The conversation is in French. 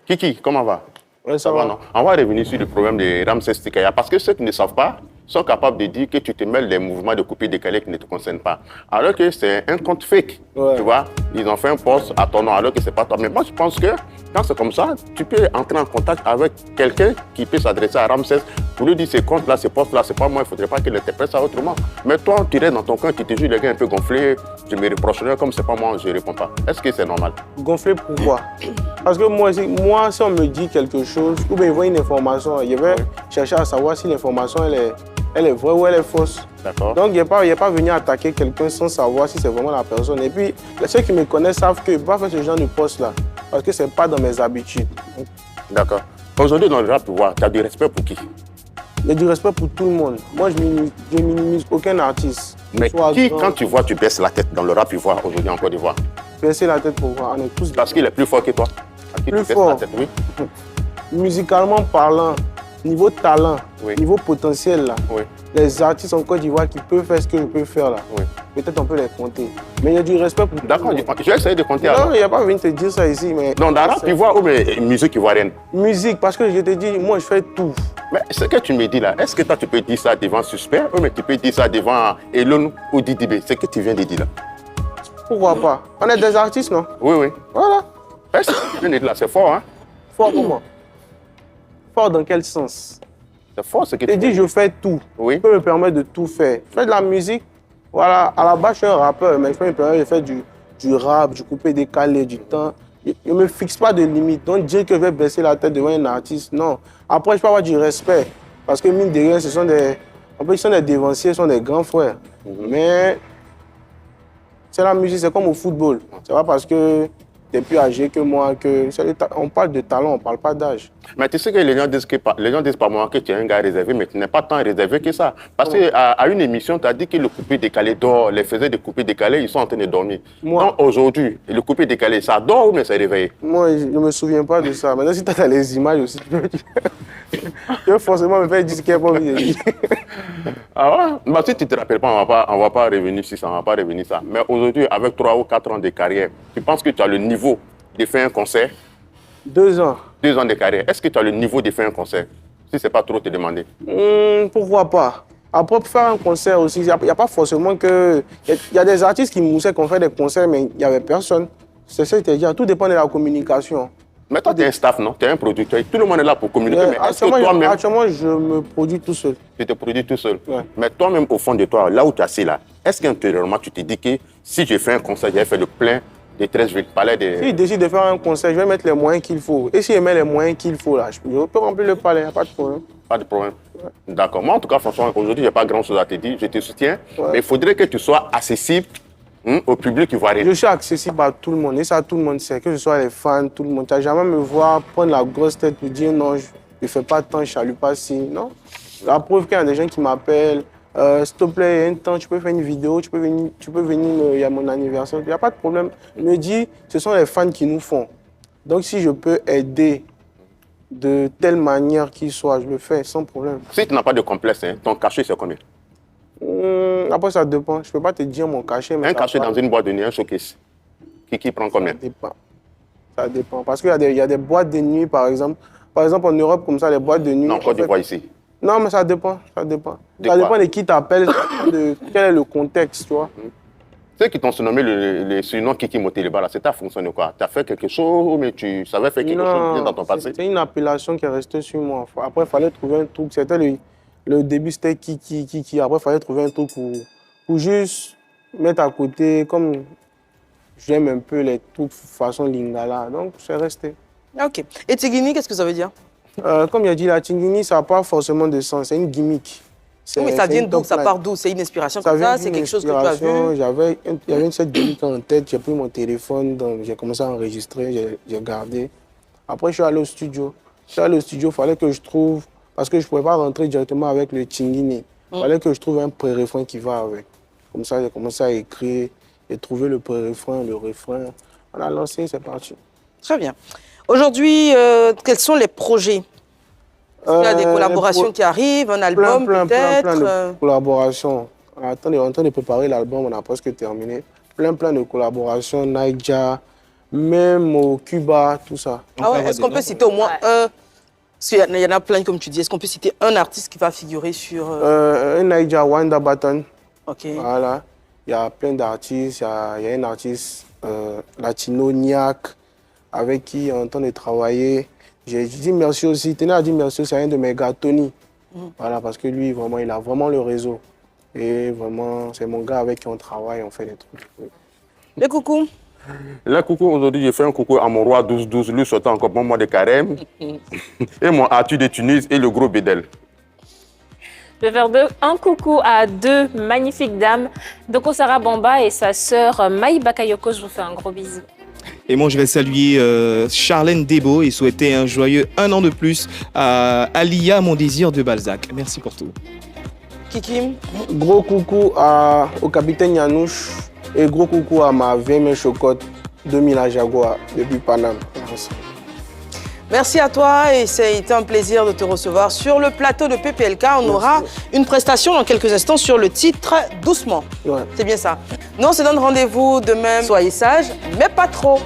Kiki, comment va? Ouais, ça va. Non? On va revenir sur le problème de Ramsès Tikaya. Parce que ceux qui ne savent pas sont capables de dire que tu te mêles des mouvements de coupé décalé qui ne te concernent pas. Alors que c'est un compte fake. Ouais. Tu vois, ils ont fait un post à ton nom alors que c'est pas toi. Mais moi, je pense que quand c'est comme ça, tu peux entrer en contact avec quelqu'un qui peut s'adresser à Ramsès pour lui dire ces comptes-là, ces postes-là, c'est pas moi, il ne faudrait pas qu'il interprète ça autrement. Mais toi, tu restes dans ton camp, tu te juges les gars un peu gonflés, je me reprocherais comme c'est pas moi, je ne réponds pas. Est-ce que c'est normal? Gonflé pourquoi? Parce que moi, si on me dit quelque chose, ou bien il voit une information, je vais chercher à savoir si l'information elle est vraie ou elle est fausse. D'accord. Donc, il n'est pas venu attaquer quelqu'un sans savoir si c'est vraiment la personne. Et puis, ceux qui me connaissent savent que je ne peux pas faire ce genre de poste-là, parce que ce n'est pas dans mes habitudes. D'accord. Aujourd'hui, dans le rap, tu as du respect pour qui? J'ai du respect pour tout le monde. Moi, je minimise aucun artiste. Mais qui, quand tu vois, tu baisses la tête dans le rap ivoire aujourd'hui en Côte d'Ivoire? Baisser la tête pour voir, on est tous... Parce qu'il est plus fort que toi. À qui Plus tu baisses fort. la tête, oui. Musicalement parlant, niveau talent, Oui. niveau potentiel, là, Oui. les artistes en Côte d'Ivoire qui peuvent faire ce que je peux faire, là, Oui. peut-être on peut les compter. Mais il y a du respect pour tout le D'accord, monde. je vais essayer de compter Non, alors. il n'y a pas besoin de te dire ça ici, mais... Non, dans le rap ivoire ou mais musique ivoirienne? Musique, parce que je te dis, moi, je fais tout. Mais ce que tu me dis là, est-ce que toi tu peux dire ça devant Suspect ou mais tu peux dire ça devant Elon ou Didibé? C'est ce que tu viens de dire là. Pourquoi pas? On est des artistes, non? Oui, oui. Voilà. Est-ce que tu viens de dire là? C'est fort, hein? Fort comment? Fort dans quel sens? C'est fort ce que Je tu te dis, dis. je fais tout. Oui. Je peux me permettre de tout faire. Je fais de la musique. Voilà, à la base, je suis un rappeur, mais je peux me permettre de faire du rap, du coupé décalé, du temps. Je ne me fixe pas de limite. Donc, dire que je vais baisser la tête devant un artiste, non. Après, je peux avoir du respect. Parce que, mine de rien, ce sont des dévanciers, ce sont des grands frères. Mais c'est la musique, c'est comme au football. C'est pas parce que tu es plus âgé que moi que... On parle de talent, on ne parle pas d'âge. Mais tu sais que les gens disent par moi que tu es un gars réservé, mais tu n'es pas tant réservé que ça. Parce qu'à une émission, tu as dit que le coupé décalé dort, les faiseurs de coupé décalé, ils sont en train de dormir. Moi- Donc aujourd'hui, le coupé décalé, ça dort ou mais c'est réveillé? Moi, je ne me souviens pas de ça. Maintenant, si tu as les images aussi, tu peux forcément me faire dire ce qu'il n'y a pas envie de dire. Ah ouais? Bah, si tu ne te rappelles pas, on va pas revenir sur ça, on va pas revenir sur ça. Mais aujourd'hui, avec 3 ou 4 ans de carrière, tu penses que tu as le niveau de faire un concert? 2 ans. 2 ans de carrière, est-ce que tu as le niveau de faire un concert? Si ce n'est pas trop te demander. Pourquoi pas? Après, pour faire un concert aussi, il n'y a pas forcément que... Il y a des artistes qui moussaient qu'on fait des concerts, mais il n'y avait personne. C'est ça que je te dis. Tout dépend de la communication. Mais toi, tu es un staff, non? Tu es un producteur. Tout le monde est là pour communiquer. Mais est-ce que toi-même, Actuellement, je me produis tout seul. tu te produis tout seul? Ouais. Mais toi-même, au fond de toi, là où tu es assis là, est-ce qu'intérieurement, tu te dis que si je fais un concert, j'ai fait le plein des 13 villes, palais des... Si je décide de faire un concert, je vais mettre les moyens qu'il faut. Et si je mets les moyens qu'il faut, là, je peux remplir le palais, il n'y a pas de problème. Pas de problème. D'accord. Moi, en tout cas, franchement, aujourd'hui, je n'ai pas grand-chose à te dire. Je te soutiens. Ouais. Mais il faudrait que tu sois accessible au public ivoirien. Je suis accessible à tout le monde et ça tout le monde sait, que ce soit les fans, tout le monde. Tu n'as jamais me voir prendre la grosse tête pour dire non, je ne fais pas tant, je ne salue pas si. Non. La preuve qu'il y a des gens qui m'appellent, s'il te plaît, il y a un temps, tu peux faire une vidéo, tu peux venir, il y a mon anniversaire, il n'y a pas de problème. Je me dis, ce sont les fans qui nous font. Donc si je peux aider de telle manière qu'il soit, je le fais sans problème. Si tu n'as pas de complexe, hein, ton cachet, c'est combien? Après, ça dépend. Je ne peux pas te dire mon cachet. Mais Un cachet dans une boîte de nuit, un showcase. Qui prend combien? Ça dépend. Ça dépend. Parce qu'il y a des boîtes de nuit, par exemple. Par exemple, en Europe, comme ça, les boîtes de nuit. Non, Côte d'Ivoire ici. Non, mais ça dépend. Ça dépend. De Ça quoi? dépend de qui t'appelle, de quel est le contexte, tu vois. Ceux qui t'ont surnommé le surnom Kiki Moteliba, là, c'est ta fonction de quoi? Tu as fait quelque chose, mais tu savais faire quelque chose bien dans ton passé? C'est une appellation qui est restée sur moi. Après, il fallait trouver un truc. C'était le début, c'était Kiki. Après, il fallait trouver un truc pour juste mettre à côté, comme j'aime un peu les trucs façon Lingala. Donc, c'est resté. Ok. Et Tigini, qu'est-ce que ça veut dire? Comme il a dit, la Tingini, ça n'a pas forcément de sens. C'est une gimmick. Oui, mais ça c'est vient une d'où? Ça top part line. d'où? C'est une inspiration Ça comme vient ça? d'une C'est quelque chose que tu as vu? inspiration. Il y avait cette gimmick en tête, j'ai pris mon téléphone, donc j'ai commencé à enregistrer, j'ai gardé. Après, je suis allé au studio. Il fallait que je trouve, parce que je ne pouvais pas rentrer directement avec le Tingini. Il fallait que je trouve un pré-refrain qui va avec. Comme ça, j'ai commencé à écrire, j'ai trouvé le pré-refrain, le refrain. On a lancé, c'est parti. Très bien. Aujourd'hui, quels sont les projets? Il y a des collaborations qui arrivent, un album plein peut-être? de collaborations. On est en train de préparer l'album, on a presque terminé. Plein de collaborations. Naija, même au Cuba, tout ça. Ah ouais, est-ce qu'on peut citer au moins un? Parce qu'il y en a plein, comme tu dis. Est-ce qu'on peut citer un artiste qui va figurer sur... Un Naija Wanda Button. Ok. Voilà. Il y a plein d'artistes. Il y a un artiste latino, Niak, avec qui on est en train de travailler. J'ai dit merci aussi. Tenez à dire merci aussi à un de mes gars, Tony. Voilà, parce que lui, vraiment, il a vraiment le réseau. Et vraiment, c'est mon gars avec qui on travaille, on fait des trucs. Les coucous. Là, coucou, aujourd'hui, j'ai fait un coucou à mon roi 12-12, lui sortant encore bon mois de carême. Et mon Arthur de Tunis et le gros Bédel. Je vais faire un coucou à deux magnifiques dames, Doko Sarah Bamba et sa sœur Maï Bakayoko. Je vous fais un gros bisou. Et moi, je vais saluer Charlène Debo et souhaiter un joyeux 1 an de plus à Alia, mon désir de Balzac. Merci pour tout. Kikim. Gros coucou au capitaine Yanouche et gros coucou à ma vieille chocotte 2000 à Jaguar depuis Paname. Merci. Merci à toi et ça a été un plaisir de te recevoir sur le plateau de PPLK. On aura une prestation dans quelques instants sur le titre Doucement. Ouais. C'est bien ça. Nous, on se donne rendez-vous demain. Soyez sages, mais pas trop.